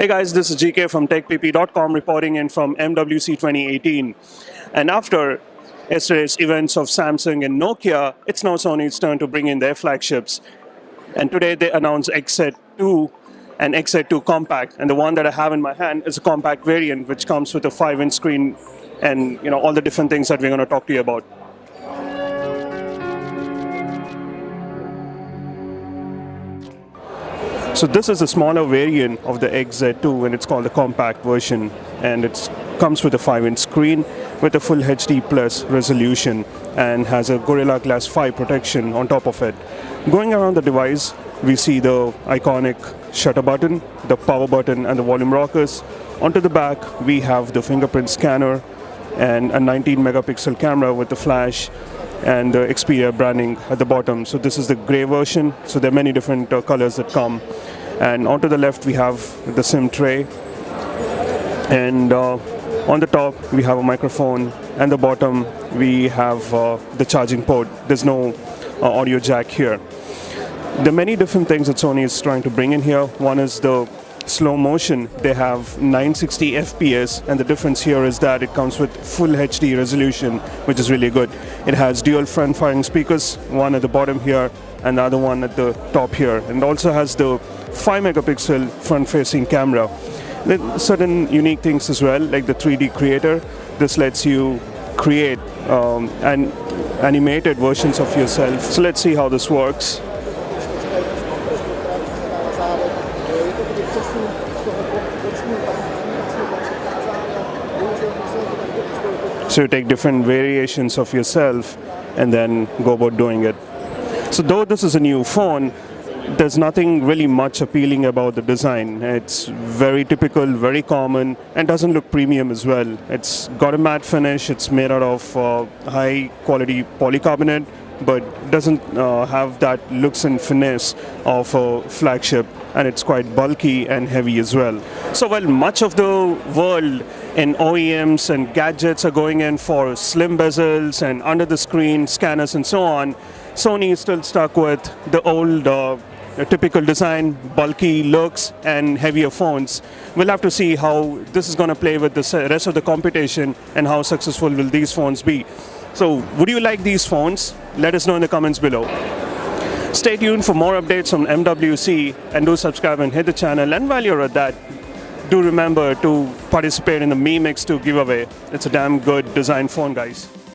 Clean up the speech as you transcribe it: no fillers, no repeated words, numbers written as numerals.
Hey guys, this is GK from TechPP.com reporting in from MWC 2018. And after yesterday's events of Samsung and Nokia, it's now Sony's turn to bring in their flagships. And today they announced XZ2 and XZ2 Compact. And the one that I have in my hand is a compact variant, which comes with a 5-inch screen and all the different things that we're going to talk to you about. So this is a smaller variant of the XZ2 and it's called the compact version, and it comes with a 5-inch screen with a full HD plus resolution and has a Gorilla Glass 5 protection on top of it. Going around the device, we see the iconic shutter button, the power button and the volume rockers. Onto the back we have the fingerprint scanner and a 19 megapixel camera with the flash and the Xperia branding at the bottom. So this is the gray version, so there are many different colors that come. And onto the left we have the SIM tray, and on the top we have a microphone, and the bottom we have the charging port. There's no audio jack here. There are many different things that Sony is trying to bring in here. One is the slow motion. They have 960 FPS, and the difference here is that it comes with full HD resolution, which is really good. It has dual front firing speakers, one at the bottom here and the other one at the top here, and also has the 5 megapixel front facing camera. There are certain unique things as well, like the 3D creator. This lets you create animated versions of yourself. So let's see how this works. So you take different variations of yourself and then go about doing it. So though this is a new phone, there's nothing really much appealing about the design. It's very typical, very common, and doesn't look premium as well. It's got a matte finish, it's made out of high quality polycarbonate, but doesn't have that looks and finesse of a flagship, and it's quite bulky and heavy as well. So while much of the world in OEMs and gadgets are going in for slim bezels and under the screen scanners and so on, Sony is still stuck with the old typical design, bulky looks and heavier phones. We'll have to see how this is going to play with the rest of the competition and how successful will these phones be. So would you like these phones? Let us know in the comments below. Stay tuned for more updates on MWC, and do subscribe and hit the channel. And while you're at that, do remember to participate in the Mi Mix 2 giveaway. It's a damn good design phone, guys.